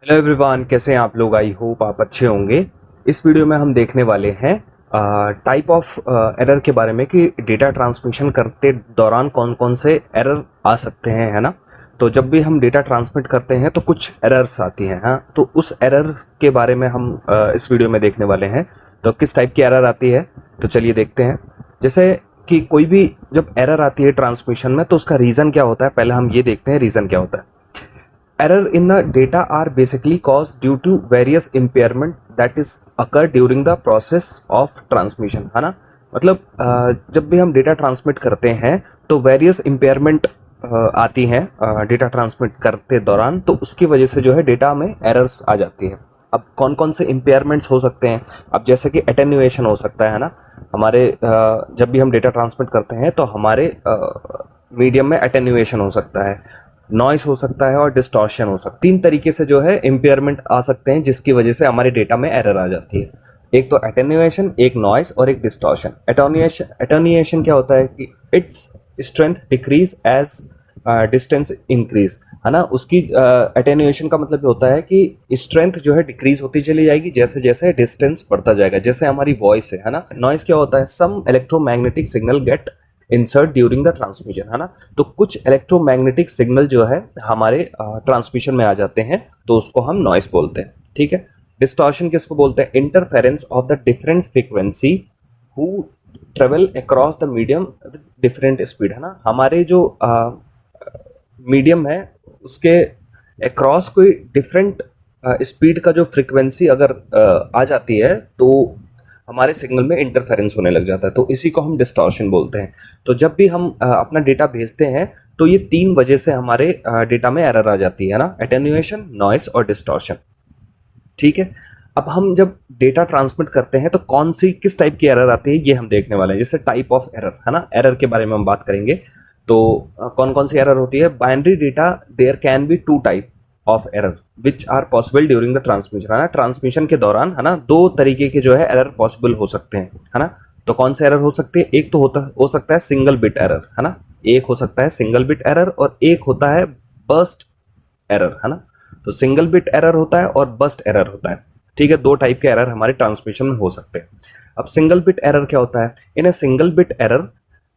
Hello everyone, कैसे हैं आप लोग। आई होप आप अच्छे होंगे। इस वीडियो में हम देखने वाले हैं टाइप ऑफ एरर के बारे में कि डेटा ट्रांसमिशन करते दौरान कौन कौन से एरर आ सकते हैं, है ना। तो जब भी हम डेटा ट्रांसमिट करते हैं तो कुछ एरर्स आती हैं, हाँ। तो उस एरर के बारे में हम इस वीडियो में देखने वाले हैं। तो किस टाइप की एरर आती है, तो चलिए देखते हैं। जैसे कि कोई भी जब एरर आती है ट्रांसमिशन में तो उसका रीज़न क्या होता है, पहले हम ये देखते हैं रीज़न क्या होता है। Error in the data are basically caused due to various impairment that is occur during the process of transmission, है ना। मतलब जब भी हम डेटा ट्रांसमिट करते हैं तो वेरियस इम्पेयरमेंट आती हैं डेटा ट्रांसमिट करते दौरान, तो उसकी वजह से जो है डेटा में एरर्स आ जाती हैं। अब कौन कौन से इम्पेयरमेंट्स हो सकते हैं, अब जैसे कि एटेन्यूएशन हो सकता है ना। हमारे जब भी हम डेटा ट्रांसमिट करते हैं तो हमारे मीडियम में एटेन्यूएशन हो सकता है, नॉइस हो सकता है और डिस्टॉर्शन हो सकता है। तीन तरीके से जो है इम्पेयरमेंट आ सकते हैं जिसकी वजह से हमारे डेटा में एरर आ जाती है। एक तो एटेन्यूएशन, एक नॉइस और एक डिस्टॉर्शन। एटेन्यूएशन क्या होता है कि its strength decrease as distance increase, है ना। उसकी एटेन्यूएशन का मतलब होता है कि स्ट्रेंथ जो है डिक्रीज होती चली जाएगी जैसे जैसे डिस्टेंस बढ़ता जाएगा, जैसे हमारी वॉइस है ना। नॉइस क्या होता है, some electromagnetic signal get insert during the transmission, है ना। तो कुछ इलेक्ट्रोमैग्नेटिक सिग्नल जो है हमारे ट्रांसमिशन में आ जाते हैं तो उसको हम नॉइस बोलते हैं, ठीक है। डिस्टॉर्शन किसको बोलते हैं, interference of the different frequency who travel across the medium with different speed, है ना। हमारे जो मीडियम है उसके अक्रॉस कोई डिफरेंट स्पीड का जो फ्रीक्वेंसी अगर आ जाती है तो हमारे सिग्नल में इंटरफेरेंस होने लग जाता है, तो इसी को हम डिस्टॉर्शन बोलते हैं। तो जब भी हम अपना डेटा भेजते हैं तो ये तीन वजह से हमारे डेटा में एरर आ जाती है ना, एटेन्यूएशन, नॉइस और डिस्टॉर्शन, ठीक है। अब हम जब डेटा ट्रांसमिट करते हैं तो कौन सी किस टाइप की एरर आती है ये हम देखने वाले हैं। जैसे टाइप ऑफ एरर, है ना, एरर के बारे में हम बात करेंगे। तो कौन कौन सी एरर होती है। Binary data, there can be two type of error which are possible during the transmission, है ना। ट्रांसमिशन के दौरान, है ना, दो तरीके के जो है एरर पॉसिबल हो सकते हैं, है ना। तो कौन से एरर हो सकते हैं, एक तो हो सकता है सिंगल बिट एरर, है ना। एक हो सकता है सिंगल बिट एरर और एक होता है बर्स्ट एरर, है ना। तो सिंगल बिट एरर होता है और बर्स्ट एरर होता है, ठीक है। दो टाइप के एरर हमारे ट्रांसमिशन में हो सकते हैं। अब सिंगल बिट एरर क्या होता है, in a single bit error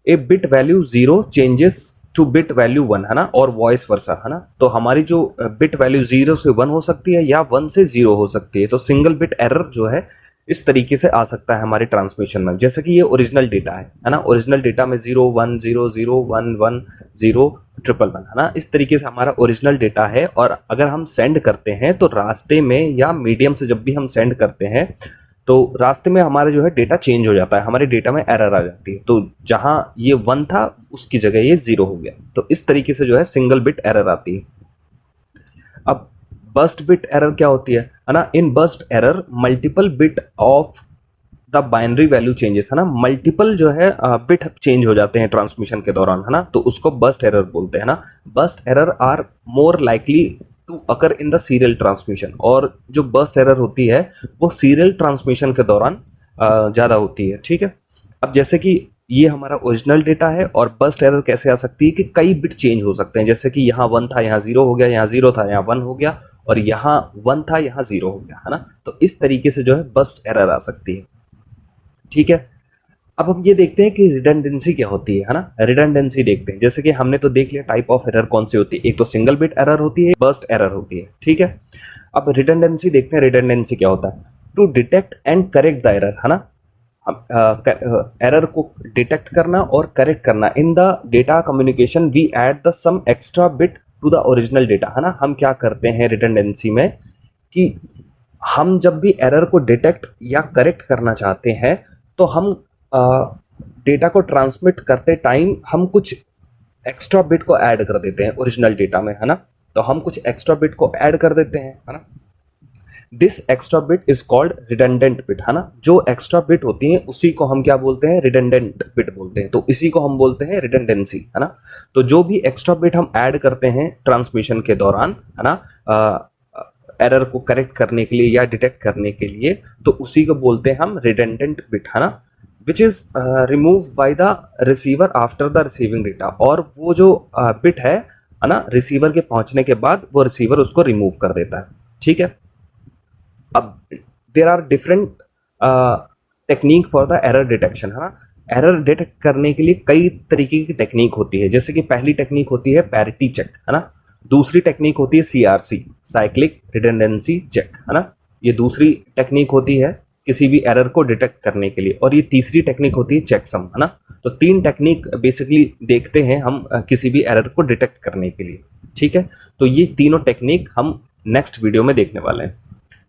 a bit value 0 changes to bit value 1, है ना, और वॉइस वर्सा, है ना। तो हमारी जो बिट वैल्यू 0 से 1 हो सकती है या 1 से 0 हो सकती है। तो सिंगल बिट एरर जो है इस तरीके से आ सकता है हमारे ट्रांसमिशन में। जैसे कि ये ओरिजिनल डेटा है ना, ओरिजिनल डेटा में 0 1 0 0 1 1 0 1 1 1, है ना। इस तरीके से हमारा ओरिजिनल डेटा है और अगर हम सेंड करते हैं तो रास्ते में या मीडियम से जब भी हम सेंड करते हैं तो रास्ते में हमारा जो है डेटा चेंज हो जाता है, हमारे डेटा में एरर आ जाती है। तो जहां ये 1 था उसकी जगह ये 0 हो गया। तो इस तरीके से जो है सिंगल बिट एरर आती है। अब बर्स्ट बिट एरर क्या होती है ना। In burst error multiple bit of the binary value changes, है ना। मल्टीपल जो है बिट चेंज हो जाते हैं ट्रांसमिशन के दौरान, है ना। तो उसको बर्स्ट एरर बोलते हैं ना। Burst error are more likely to occur in the serial transmission, और जो बर्स्ट एरर होती है वो सीरियल ट्रांसमिशन के दौरान ज़्यादा होती है, ठीक है। अब जैसे कि ये हमारा ओरिजिनल डेटा है और बर्स्ट एरर कैसे आ सकती है कि कई बिट चेंज हो सकते हैं। जैसे कि यहाँ 1 था यहाँ 0 हो गया, यहाँ 0 था यहाँ 1 हो गया, और यहाँ 1 था यहाँ 0 हो गया, है ना। तो इस तरीके से जो है बर्स्ट एरर आ सकती है, ठीक है। अब हम ये देखते हैं कि रिडंडेंसी क्या होती है ना। रिडंडेंसी देखते हैं। जैसे कि हमने तो देख लिया टाइप ऑफ एरर कौन सी होती है, एक तो सिंगल बिट एरर होती है, बर्स्ट एरर होती है, ठीक है। अब रिडंडेंसी देखते हैं। रिडंडेंसी क्या होता है, to detect and correct the error, है ना। एरर को डिटेक्ट करना और करेक्ट करना। In the data communication we add the some extra bit to the original data, है ना। हम क्या करते हैं रिडंडेंसी में कि हम जब भी एरर को डिटेक्ट या करेक्ट करना चाहते हैं तो हम डेटा को ट्रांसमिट करते टाइम हम कुछ एक्स्ट्रा बिट को ऐड कर देते हैं ओरिजिनल डेटा में, है ना। तो हम कुछ एक्स्ट्रा बिट को ऐड कर देते हैं, है ना। This extra bit is called redundant bit, है ना। जो एक्स्ट्रा बिट होती हैं उसी को हम क्या बोलते हैं, रिडंडेंट बिट बोलते हैं। तो इसी को हम बोलते हैं रिडंडेंसी, है ना। तो जो भी एक्स्ट्रा बिट हम ऐड करते हैं ट्रांसमिशन के दौरान, है ना, एरर को करेक्ट करने के लिए या डिटेक्ट करने के लिए, तो उसी को बोलते हैं हम रिडंडेंट बिट, है ना। Which is remove by the receiver after the receiving data. और वो जो बिट है ना, रिसीवर के पहुंचने के बाद वो रिसीवर उसको रिमूव कर देता है, ठीक है। अब there are different technique for the error detection, है ना। एरर डिटेक्ट करने के लिए कई तरीके की टेक्निक होती है, जैसे कि पहली टेक्निक होती है पैरिटी चेक, है ना। दूसरी टेक्निक होती है सीआरसी, साइक्लिक रिडंडेंसी चेक, है ना। ये दूसरी टेक्निक होती है किसी भी एरर को डिटेक्ट करने के लिए, और ये तीसरी टेक्निक होती है चेकसम, है ना। तो 3 टेक्निक बेसिकली देखते हैं हम किसी भी एरर को डिटेक्ट करने के लिए, ठीक है। तो ये तीनों टेक्निक हम नेक्स्ट वीडियो में देखने वाले हैं।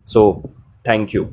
So thank you.